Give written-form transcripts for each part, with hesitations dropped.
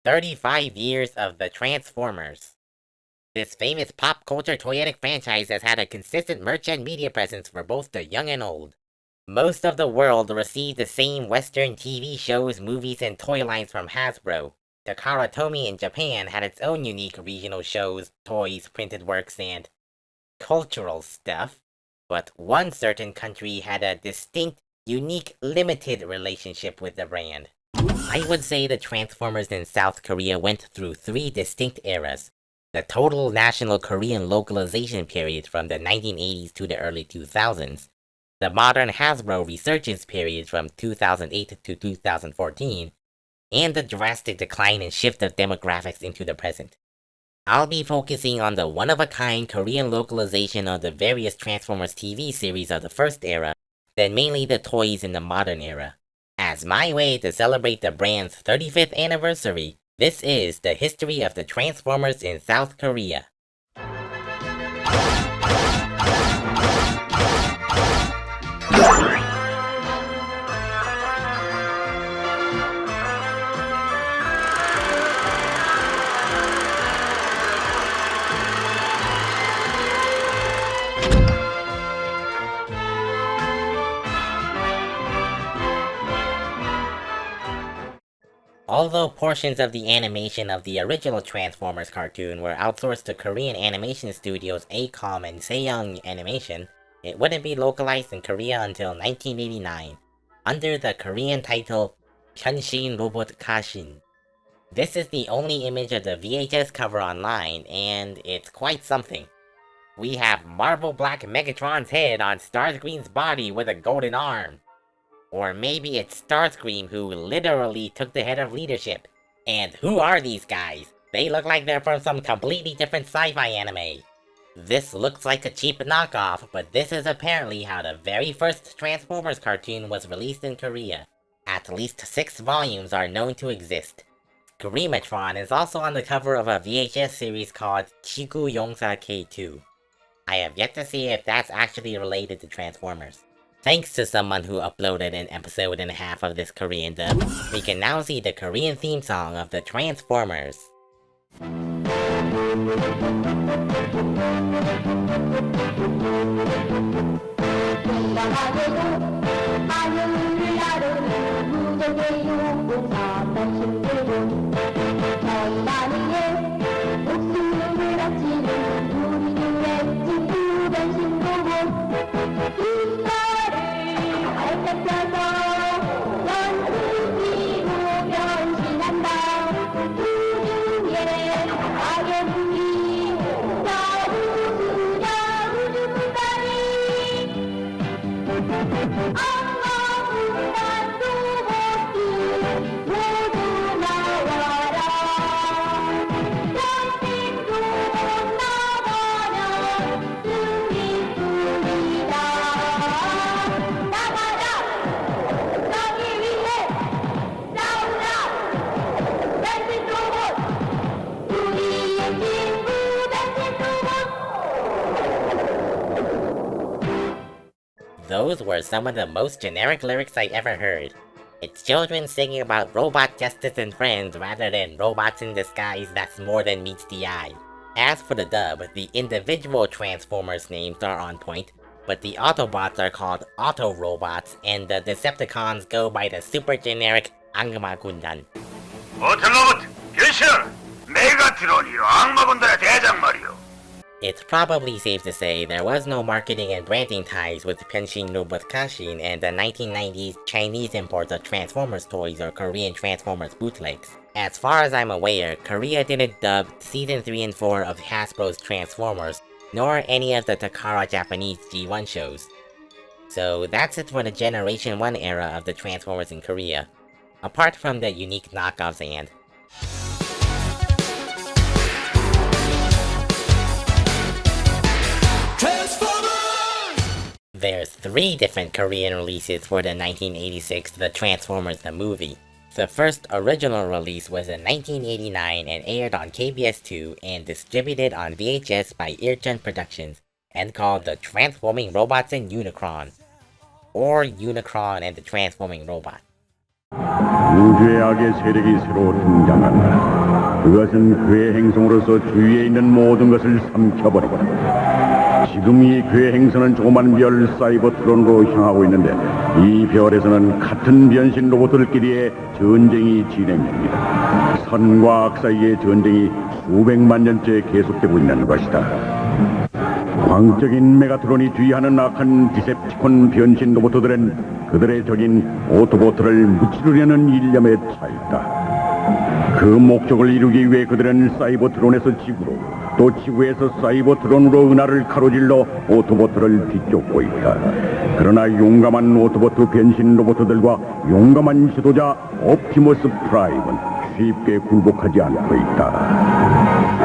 35 years of the Transformers. This famous pop culture toyetic franchise has had a consistent merch and media presence for both the young and old. Most of the world received the same Western TV shows, movies, and toy lines from Hasbro. Takara Tomy in Japan had its own unique regional shows, toys, printed works, and cultural stuff. But one certain country had a distinct, unique, limited relationship with the brand. I would say the Transformers in South Korea went through 3 distinct eras. The total national Korean localization period from the 1980s to the early 2000s. The modern Hasbro resurgence period from 2008 to 2014. And the drastic decline and shift of demographics into the present. I'll be focusing on the one-of-a-kind Korean localization of the various Transformers TV series of the first era, then mainly the toys in the modern era. As my way to celebrate the brand's 35th anniversary, this is the history of the Transformers in South Korea. Although portions of the animation of the original Transformers cartoon were outsourced to Korean animation studios ACOM and Seoung Animation, it wouldn't be localized in Korea until 1989, under the Korean title Hyunshin Robot Kashin. This is the only image of the VHS cover online, and it's quite something. We have Marble Black Megatron's head on Starscream's body with a golden arm. Or maybe it's Starscream who literally took the head of leadership. And who are these guys? They look like they're from some completely different sci-fi anime. This looks like a cheap knockoff, but this is apparently how the very first Transformers cartoon was released in Korea. At least 6 volumes are known to exist. Screamatron is also on the cover of a VHS series called Chigu Yongsa K2. I have yet to see if that's actually related to Transformers. Thanks to someone who uploaded an episode and a half of this Korean dub, we can now see the Korean theme song of the Transformers. Those were some of the most generic lyrics I ever heard. It's children singing about robot justice and friends rather than robots in disguise that's more than meets the eye. As for the dub, the individual Transformers names are on point, but the Autobots are called Auto-Robots, and the Decepticons go by the super generic 악마 군단. 오토로봇 변신하라! 메가트론이요 악마군단의 대장 말이요. It's probably safe to say there was no marketing and branding ties with Hyunshin Robot Kashin and the 1990s Chinese imports of Transformers toys or Korean Transformers bootlegs. As far as I'm aware, Korea didn't dub Season 3 and 4 of Hasbro's Transformers, nor any of the Takara Japanese G1 shows. So that's it for the Generation 1 era of the Transformers in Korea, apart from the unique knockoffs and there's 3 different Korean releases for the 1986 The Transformers the movie. The first original release was in 1989 and aired on KBS2 and distributed on VHS by Irchun Productions and called The Transforming Robots and Unicron, or Unicron and the Transforming Robot. 우주의 악의 세력이 새로 등장한다. 그것은 그의 행성으로서 주위에 있는 모든 것을 삼켜버리고 지금 이 그의 행성은 조그만 별 사이버트론으로 향하고 있는데 이 별에서는 같은 변신 로봇들끼리의 전쟁이 진행됩니다. 선과 악 사이의 전쟁이 수백만 년째 계속되고 있는 것이다. 광적인 메가트론이 뒤하는 악한 디셉티콘 변신 로봇들은 그들의 적인 오토보트를 무찌르려는 일념에 차있다. 그 목적을 이루기 위해 그들은 사이버트론에서 지구로 또 지구에서 사이버트론으로 은하를 가로질러 오토보트를 뒤쫓고 있다. 그러나 용감한 오토보트 변신 로봇들과 용감한 지도자 옵티머스 프라임은 쉽게 굴복하지 않고 있다.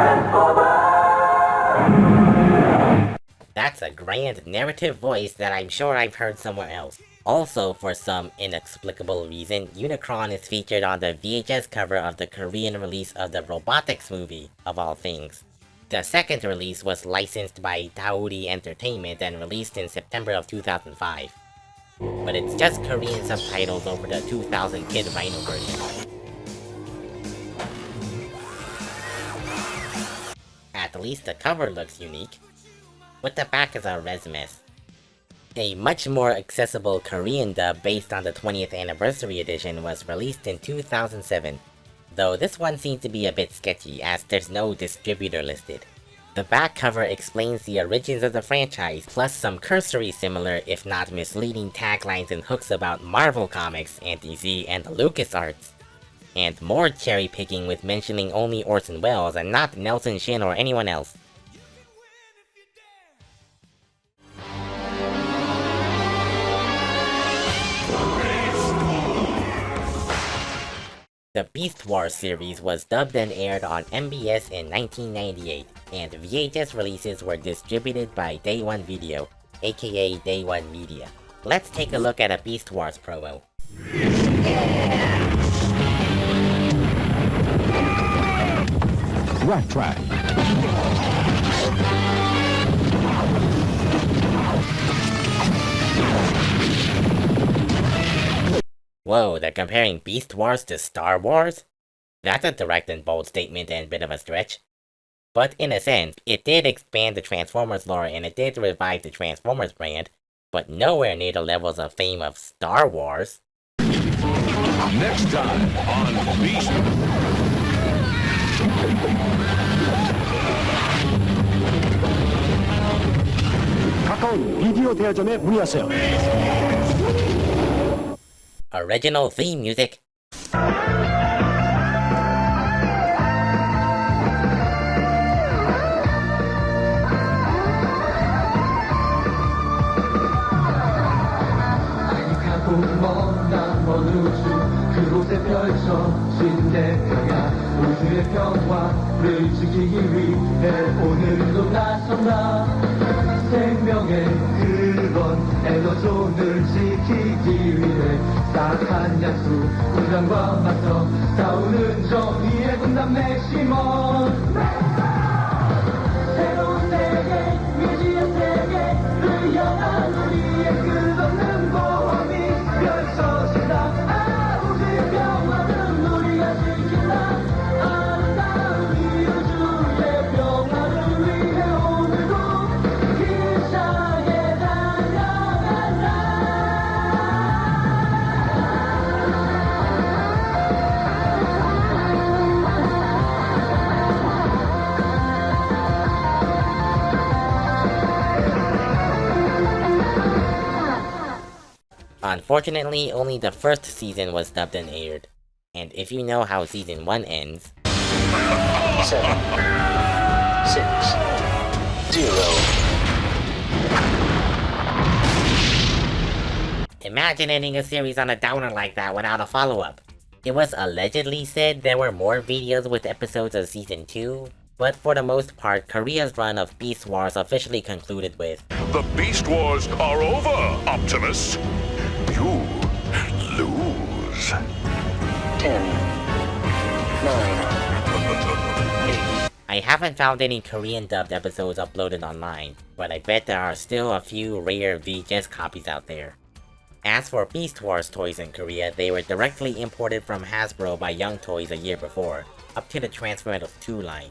That's a grand narrative voice that I'm sure I've heard somewhere else. Also, for some inexplicable reason, Unicron is featured on the VHS cover of the Korean release of the Robotics movie, of all things. The second release was licensed by Dauri Entertainment and released in September of 2005. But it's just Korean subtitles over the 2000 Kid Rhino version. At least the cover looks unique. But the back is a res mess. A much more accessible Korean dub based on the 20th anniversary edition was released in 2007, though this one seems to be a bit sketchy as there's no distributor listed. The back cover explains the origins of the franchise, plus some cursory similar if not misleading taglines and hooks about Marvel Comics, Anti-Z, and the LucasArts. And more cherry picking with mentioning only Orson Welles and not Nelson Shin or anyone else. The Beast Wars series was dubbed and aired on MBS in 1998, and VHS releases were distributed by Day One Video, aka Day One Media. Let's take a look at a Beast Wars promo. Rat Track. Whoa, they're comparing Beast Wars to Star Wars? That's a direct and bold statement and bit of a stretch. But in a sense, it did expand the Transformers lore and it did revive the Transformers brand, but nowhere near the levels of fame of Star Wars. Next time on Beast. 가까운 비디오 대여점에 문의하세요. Original theme music. 먼 우주 그곳에 펼쳐진 대표야 우주의 평화를 지키기 위해 오늘도 나선다 생명의 그런 에너존을 지키기 위해 딱한 약속 군단과 맞서 싸우는 정의의 군단 맥시멈 새로운 세계 미지의 세계를 향한 우리의 끝없는 모험이 펼쳐진다 우주의 평화는 우리가 지킨다 아름다운 이 우주의 평화를 위해 오늘도 힘차게 달려간다 Unfortunately, only the first season was dubbed and aired. And if you know how season 1 ends... 7, 6, 0. Imagine ending a series on a downer like that without a follow-up. It was allegedly said there were more videos with episodes of season 2, but for the most part, Korea's run of Beast Wars officially concluded with The Beast Wars are over, Optimus. You lose. 10, 9. I haven't found any Korean dubbed episodes uploaded online, but I bet there are still a few rare VHS copies out there. As for Beast Wars toys in Korea, they were directly imported from Hasbro by Young Toys a year before, up to the Transformers 2 line.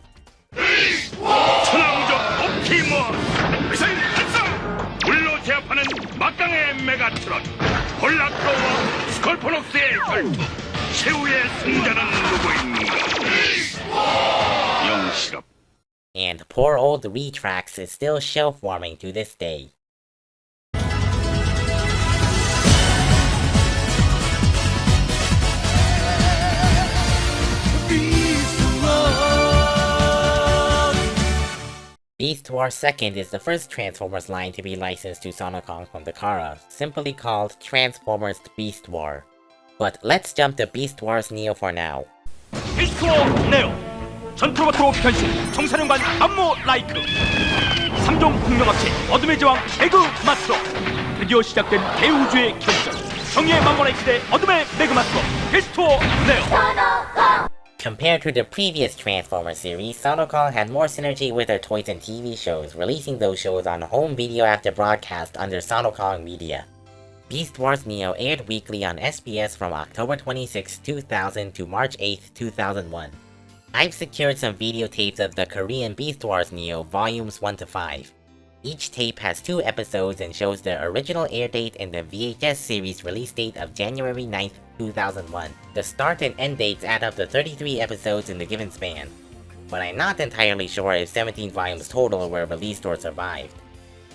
천왕적 옵티머스 미사일 발사! 물로 제압하는 막강의 메가트론 홀라크로와 스콜포녹스의 결투 최후의 승자는 누구인가? 영시럽. And poor old Retrax is still shelf warming to this day. Beast War 2nd is the first Transformers line to be licensed to Sonocon from Takara, simply called Transformers Beast War. But let's jump to Beast Wars Neo for now. 비스트 워 네오 전투로봇으로 변신 총사령관 암모 라이크 3종 공명합체 어둠의 제왕 매그마스터 드디어 시작된 대우주의 결전 정의의 망원의 시대 어둠의 매그마스터 비스트 워 네오. Compared to the previous Transformers series, Sonocon had more synergy with their toys and TV shows, releasing those shows on home video after broadcast under Sonocon Media. Beast Wars Neo aired weekly on SBS from October 26, 2000 to March 8, 2001. I've secured some videotapes of the Korean Beast Wars Neo volumes 1 to 5. Each tape has 2 episodes and shows the original air date and the VHS series release date of January 9, 2001. The start and end dates add up to 33 episodes in the given span, but I'm not entirely sure if 17 volumes total were released or survived.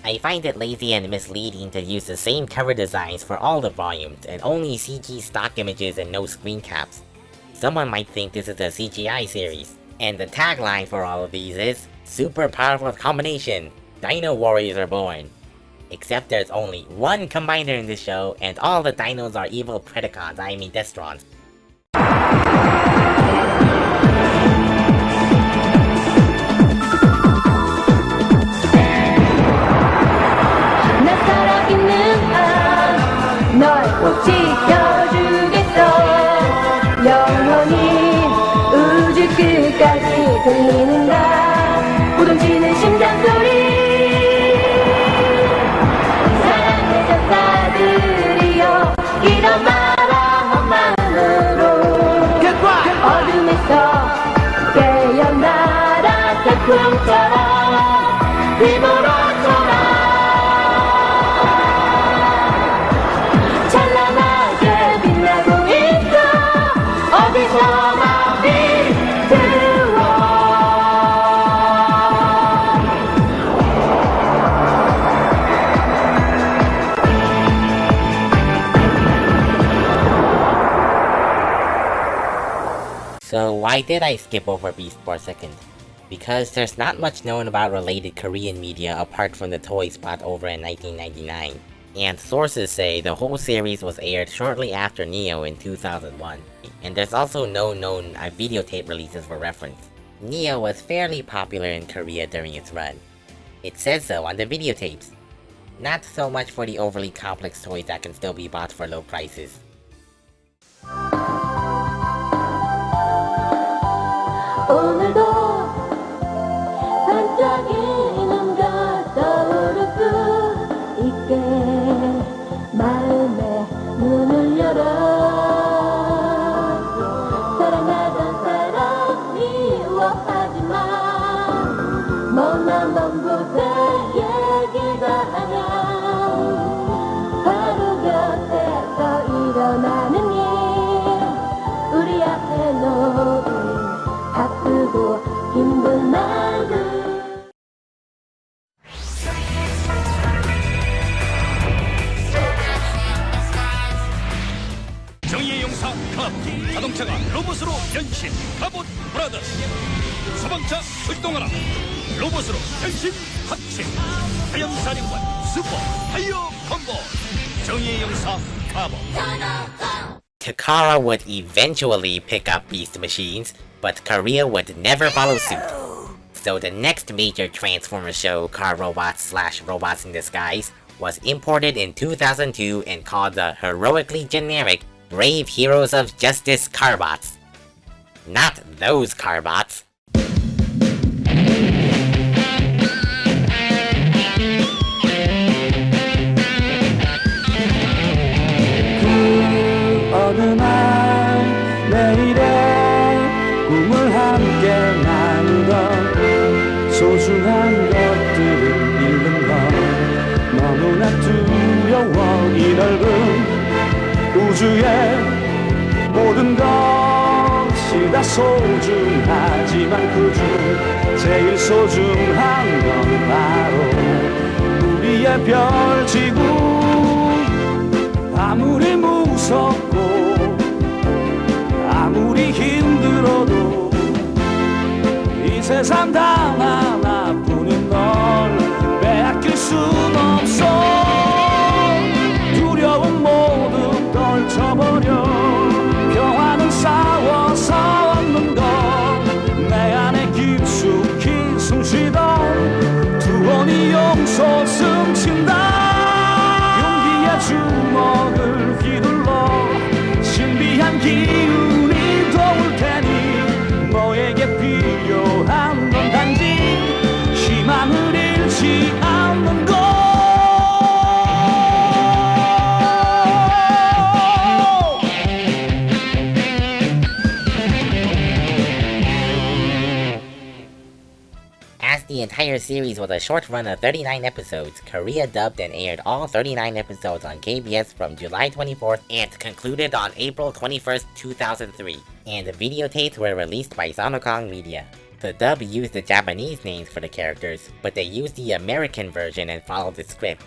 I find it lazy and misleading to use the same cover designs for all the volumes and only CG stock images and no screen caps. Someone might think this is a CGI series, and the tagline for all of these is Super Powerful Combination! Dino Warriors are born! Except there's only one combiner in this show, and all the dinos are evil Predacons, I mean Destrons. 나 살아있는 한 널 꼭 지켜주겠어 영원히 우주 끝까지 들리는가 고동치는 심장소리 사랑의 전사들이여 이런 말한 마음으로 어둠에서 깨어나라 태풍처럼 휘몰아쳐라 찬란하게 빛나고 있어 어디서나 비트워 So why did I skip over Beast Wars 2nd? Because there's not much known about related Korean media apart from the toy spot over in 1999. And sources say the whole series was aired shortly after Neo in 2001. And there's also no known videotape releases for reference. Neo was fairly popular in Korea during its run. It says so on the videotapes. Not so much for the overly complex toys that can still be bought for low prices. 오늘도 반짝이는 별 떠오를 수 있게 마음의 문을 열어 사랑하던 사람 미워하지마 먼 곳에 얘기가 하면 바로 곁에서 일어나는 일 우리 앞에 놓인 바쁘고 힘든 날들 정의의 용사 갑 자동차가 로봇으로 변신 갑옷 브라더스 소방차 출동하라 로봇으로 변신 합체 하염사령관 슈퍼 하이어 콤보 정의의 용사 갑옷. Takara would eventually pick up Beast Machines, but Korea would never follow suit. So the next major Transformers show, Car Robots / Robots in Disguise, was imported in 2002 and called the heroically generic Brave Heroes of Justice Carbots. Not those Carbots. 어느 날 내일의 꿈을 소중한 것들을 잃는 건 너무나 두려워. 이 넓은 우주의 모든 것이 다 소중하지만 그중 제일 소중한 건 바로 우리의 별지구. 아무리 무섭고 아무리 힘들어도 이 세상 단 하나뿐인 널 빼앗길 순 없어. 두려움 모두 떨쳐버려. 평화는 싸워서 얻는 것. 내 안에 깊숙이 숨쉬던 투혼이 용서 숨친다. 용기의 주먹을 휘둘러 신비한 기운이 도울 테니 너에게 필요한 건 단지 희망을 잃지 않는 것. As the entire series was a short run of 39 episodes, Korea dubbed and aired all 39 episodes on KBS from July 24th and concluded on April 21st, 2003, and the videotapes were released by Sonokong Media. The dub used the Japanese names for the characters, but they used the American version and followed the script.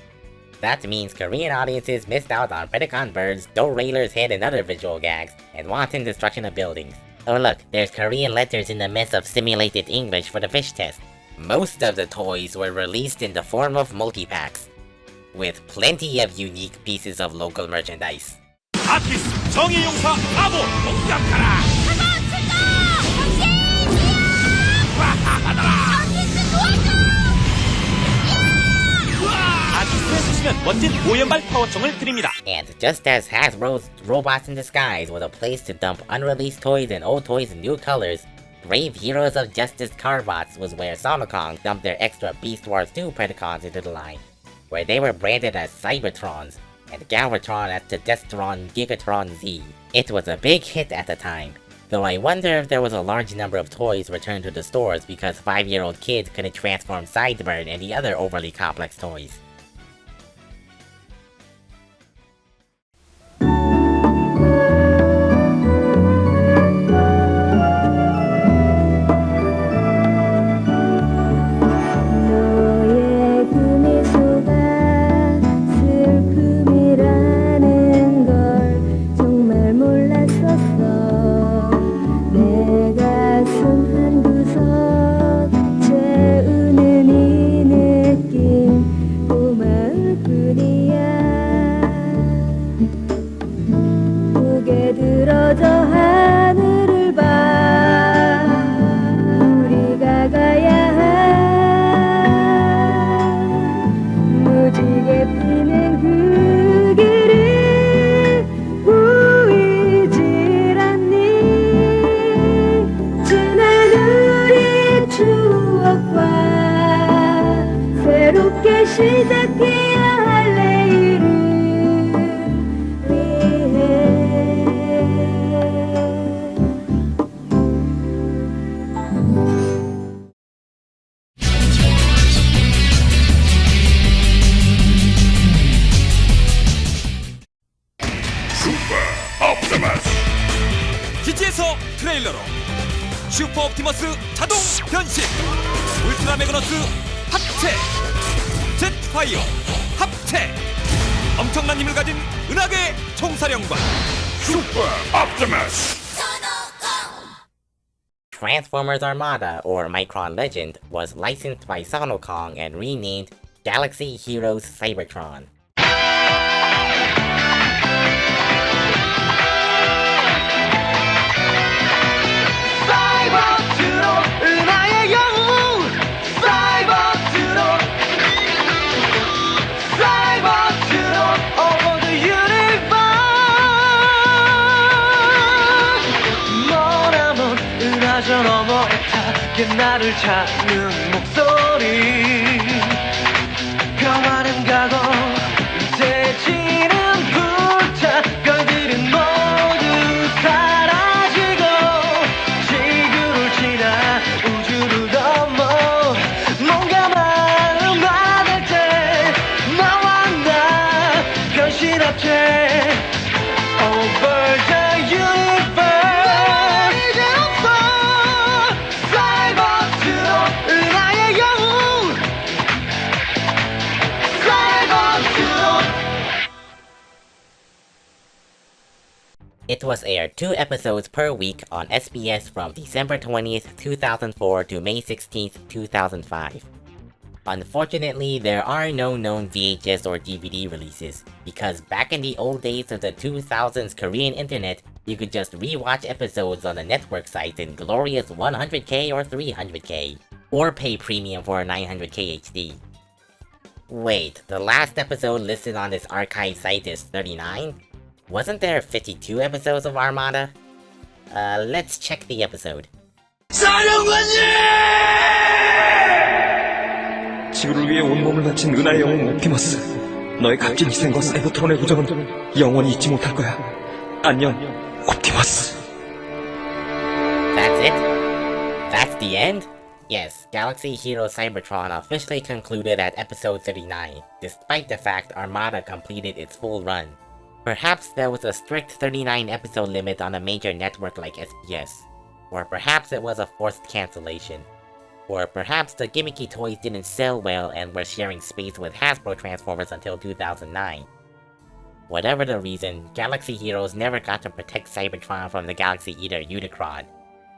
That means Korean audiences missed out on Predacon birds, dough railers' head and other visual gags, and wanton destruction of buildings. Oh look, there's Korean letters in the mess of simulated English for the fish test. Most of the toys were released in the form of multi-packs, with plenty of unique pieces of local merchandise. 아티스트 정의용사 바보 공격하라. 아티스트 해주시면 멋진 오연발 파워총을 드립니다. And just as Hasbro's Robots in Disguise was a place to dump unreleased toys and old toys in new colors, Brave Heroes of Justice KRBrickBot was where Sonokong dumped their extra Beast Wars 2 Predacons into the line, where they were branded as Cybertrons, and Galvatron as Tedestron Gigatron Z. It was a big hit at the time, though I wonder if there was a large number of toys returned to the stores because 5-year-old kids couldn't transform Sideburn and the other overly complex toys. 기지에서 트레일러로 슈퍼 옵티머스 자동 변신, 울트라 매그너스 합체, 젯파이어 합체, 엄청난 힘을 가진 은하계 총사령관 슈퍼 옵티머스. Transformers Armada, or Micron Legend, was licensed by Sonokong and renamed Galaxy Heroes Cybertron. 나를 찾는 목소리 평화는 가고 이제 지는 불타 별들은 모두 사라지고 지구를 지나 우주를 넘어 It was aired 2 episodes per week on SBS from December 20th, 2004 to May 16th, 2005. Unfortunately, there are no known VHS or DVD releases, because back in the old days of the 2000s Korean internet, you could just rewatch episodes on the network sites in glorious 100K or 300K, or pay premium for a 900K HD. Wait, the last episode listed on this archive site is 39? Wasn't there 52 episodes of Armada? Let's check the episode. 지구를 위해 온몸을 바친 은하의 영웅 옵티머스. 너의 값진 희생과 사이버트론의 우정은 영원히 잊지 못할 거야. 안녕, 옵티머스. That's it? That's the end? Yes, Galaxy Hero Cybertron officially concluded at episode 39, despite the fact Armada completed its full run. Perhaps there was a strict 39 episode limit on a major network like SBS, or perhaps it was a forced cancellation. Or perhaps the gimmicky toys didn't sell well and were sharing space with Hasbro Transformers until 2009. Whatever the reason, Galaxy Heroes never got to protect Cybertron from the Galaxy Eater Unicron,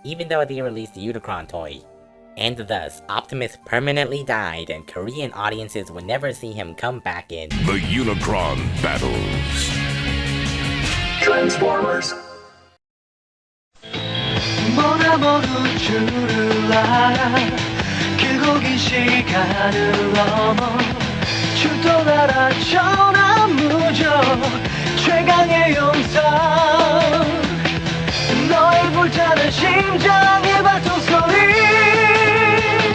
even though they released the Unicron toy. And thus, Optimus permanently died and Korean audiences would never see him come back in The Unicron Battles. Transformers. 뭐나 모를 줄을 알아 길고 긴 시간을 넘어 출동하라 전화무적 최강의 용사 너의 불타는 심장의 바통 소리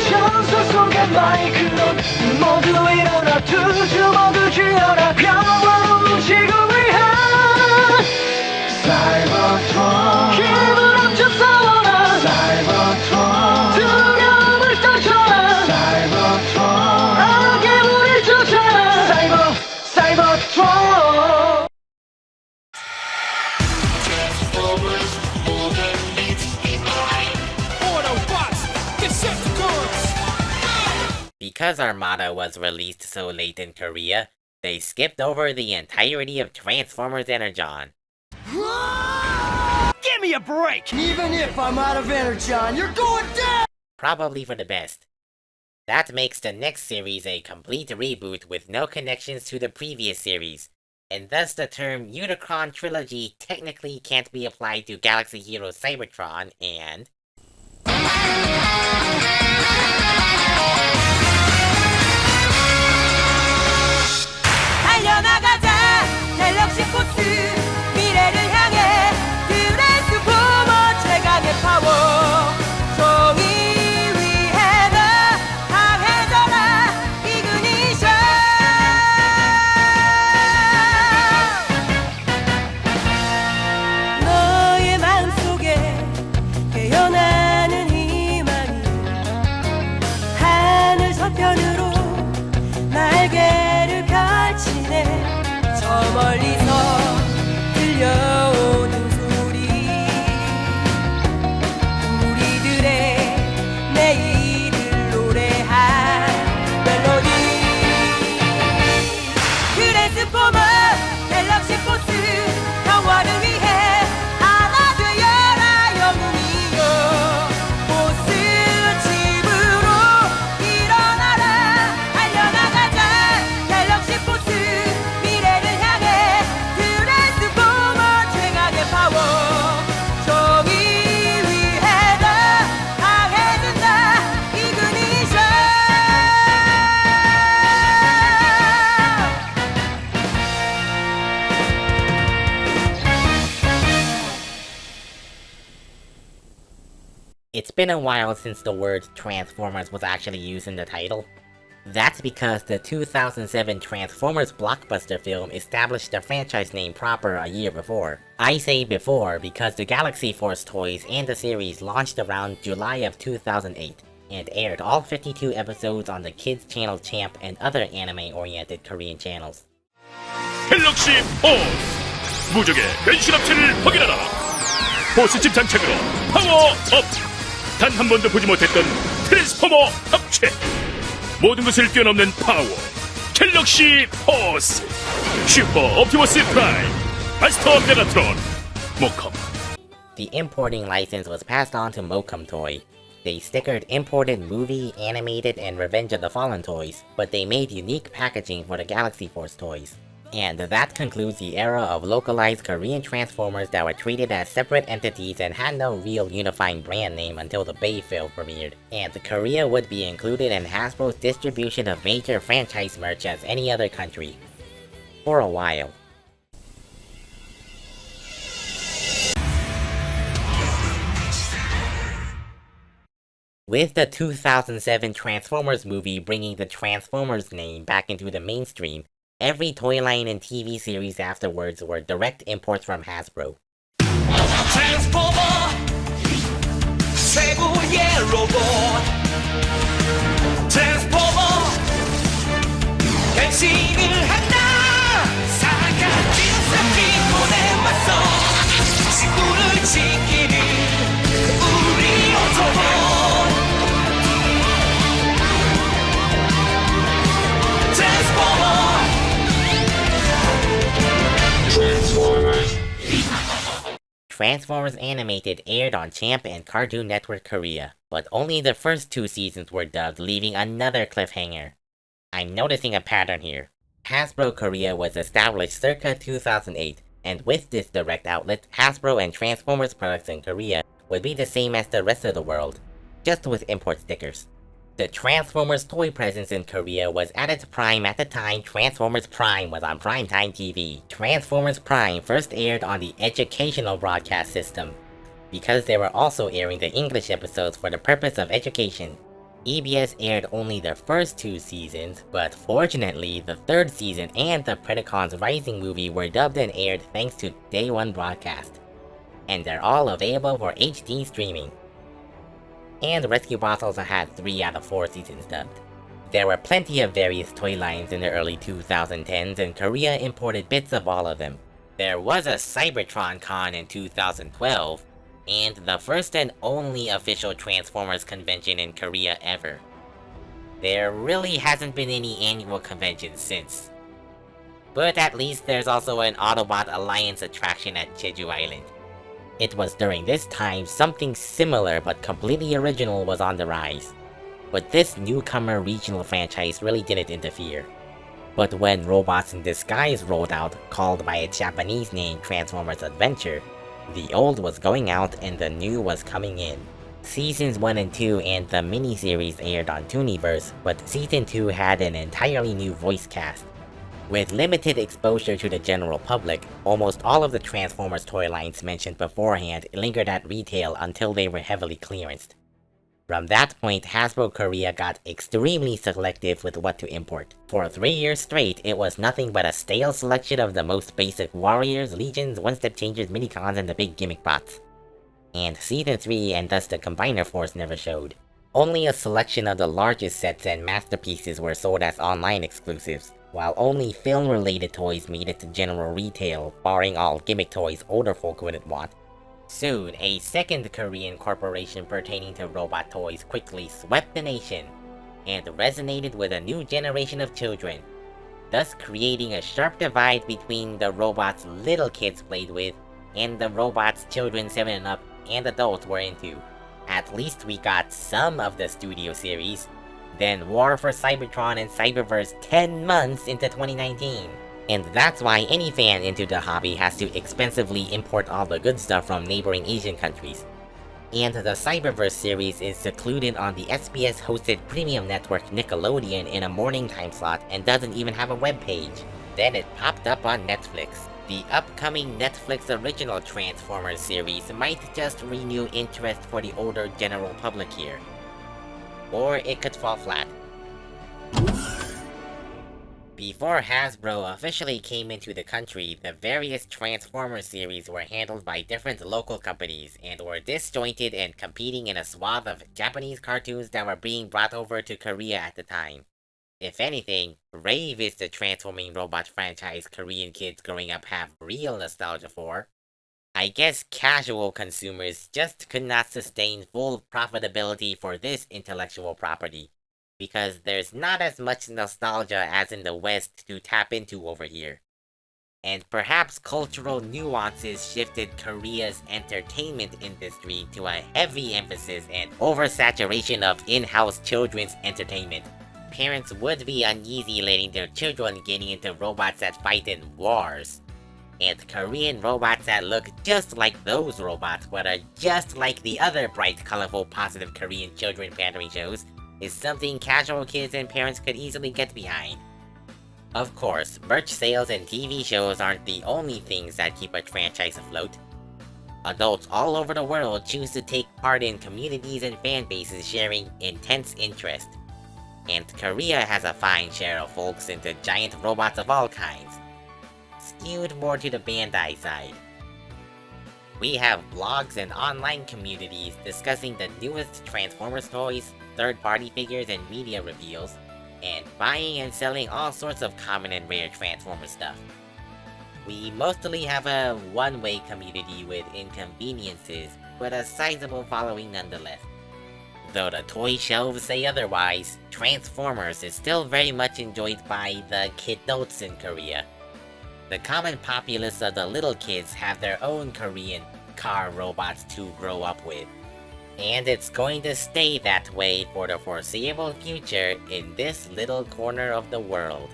전설 속의 마이크론 모두 일어나 투주 모두 쥐어라 평화로운 지구를 위한 사이버트론 힘을 합쳐 싸워라 사이버트론 두려움을 떨쳐라 사이버트론 악의 물을 쫓아라 사이버트론 Because Armada was released so late in Korea, they skipped over the entirety of Transformers Energon. Give me a break! Even if I'm out of Energon, you're going down! Probably for the best. That makes the next series a complete reboot with no connections to the previous series, and thus the term Unicron Trilogy technically can't be applied to Galaxy Heroes Cybertron and... 달려나가자 갤럭시 포스 미래를 향해 트랜스포머 최강의 파워 정의 위해 더 강해져라 이그니션 너의 마음속에 깨어나는 희망이 하늘 서편으로 날개를 펼치네 저 멀리서 들려오는 소리 우리들의 내일을 노래한 멜로디 트랜스포머 갤럭시 포스 평화를 위해 하나 되어라 영웅이여 보스 집으로 일어나라 달려나가자 갤럭시 포스 미래를 향해 트랜스포머 최강의 파워 정의 위해 더 강해진다 이그니션 It's been a while since the word Transformers was actually used in the title. That's because the 2007 Transformers blockbuster film established the franchise name proper a year before. I say before because the Galaxy Force toys and the series launched around July of 2008 and aired all 52 episodes on the Kids Channel Champ and other anime-oriented Korean channels. 갤럭시 포스 무적의 변신 합체를 확인하라. 보스집 장착으로 파워업. 단 한 번도 보지 못했던 트랜스포머 합체. 모든 것을 뛰어넘는 파워. 갤럭시 포스. 슈퍼 옵티머스 프라임. 마스터 메가트론. 모컴. The importing license was passed on to Mocom Toy. They stickered imported movie, animated, and Revenge of the Fallen toys, but they made unique packaging for the Galaxy Force toys. And that concludes the era of localized Korean Transformers that were treated as separate entities and had no real unifying brand name until the Bay film premiered. And Korea would be included in Hasbro's distribution of major franchise merch as any other country. For a while. With the 2007 Transformers movie bringing the Transformers name back into the mainstream, every toy line and TV series afterwards were direct imports from Hasbro. 트랜스포머 최고의 로봇 트랜스포머 변신을 한다 사각지 싹기문에 맞서 지구를 지키는 우리 오토봇 Transformers Animated aired on Champ and Cartoon Network Korea, but only the first 2 seasons were dubbed, leaving another cliffhanger. I'm noticing a pattern here. Hasbro Korea was established circa 2008, and with this direct outlet, Hasbro and Transformers products in Korea would be the same as the rest of the world, just with import stickers. The Transformers toy presence in Korea was at its prime at the time Transformers Prime was on primetime TV. Transformers Prime first aired on the educational broadcast system, because they were also airing the English episodes for the purpose of education. EBS aired only the first 2 seasons, but fortunately the 3rd season and the Predacons Rising movie were dubbed and aired thanks to Day 1 broadcast. And they're all available for HD streaming. And Rescue Bots also had 3 out of 4 seasons dubbed. There were plenty of various toy lines in the early 2010s, and Korea imported bits of all of them. There was a Cybertron Con in 2012, and the first and only official Transformers convention in Korea ever. There really hasn't been any annual convention since. But at least there's also an Autobot Alliance attraction at Jeju Island. It was during this time something similar but completely original was on the rise. But this newcomer regional franchise really didn't interfere. But when Robots in Disguise rolled out, called by its Japanese name Transformers Adventure, the old was going out and the new was coming in. Seasons 1 and 2 and the miniseries aired on Tooniverse, but Season 2 had an entirely new voice cast. With limited exposure to the general public, almost all of the Transformers toy lines mentioned beforehand lingered at retail until they were heavily clearanced. From that point, Hasbro Korea got extremely selective with what to import. For 3 years straight, it was nothing but a stale selection of the most basic Warriors, Legions, One-Step Changers, Minicons, and the big gimmick bots. And Season 3 and thus the Combiner Force never showed. Only a selection of the largest sets and masterpieces were sold as online exclusives, while only film-related toys made it to general retail, barring all gimmick toys older folk wouldn't want. Soon, a second Korean corporation pertaining to robot toys quickly swept the nation, and resonated with a new generation of children, thus creating a sharp divide between the robots little kids played with, and the robots children 7 and up and adults were into. At least we got some of the studio series. Then War for Cybertron and Cyberverse 10 months into 2019. And that's why any fan into the hobby has to expensively import all the good stuff from neighboring Asian countries. And the Cyberverse series is secluded on the SBS-hosted premium network Nickelodeon in a morning time slot and doesn't even have a webpage. Then it popped up on Netflix. The upcoming Netflix original Transformers series might just renew interest for the older general public here. Or it could fall flat. Before Hasbro officially came into the country, the various Transformers series were handled by different local companies and were disjointed and competing in a swath of Japanese cartoons that were being brought over to Korea at the time. If anything, Rave is the transforming robot franchise Korean kids growing up have real nostalgia for. I guess casual consumers just could not sustain full profitability for this intellectual property, because there's not as much nostalgia as in the West to tap into over here. and perhaps cultural nuances shifted Korea's entertainment industry to a heavy emphasis and oversaturation of in-house children's entertainment. Parents would be uneasy letting their children getting into robots that fight in wars. And Korean robots that look just like those robots but are just like the other bright, colorful, positive Korean children pandering shows is something casual kids and parents could easily get behind. Of course, merch sales and TV shows aren't the only things that keep a franchise afloat. Adults all over the world choose to take part in communities and fan bases sharing intense interest. And Korea has a fine share of folks into giant robots of all kinds, skewed more to the Bandai side. We have blogs and online communities discussing the newest Transformers toys, third-party figures and media reveals, and buying and selling all sorts of common and rare Transformers stuff. We mostly have a one-way community with inconveniences, but a sizable following nonetheless. Though the toy shelves say otherwise, Transformers is still very much enjoyed by the kidults in Korea. The common populace of the little kids have their own Korean car robots to grow up with. And it's going to stay that way for the foreseeable future in this little corner of the world.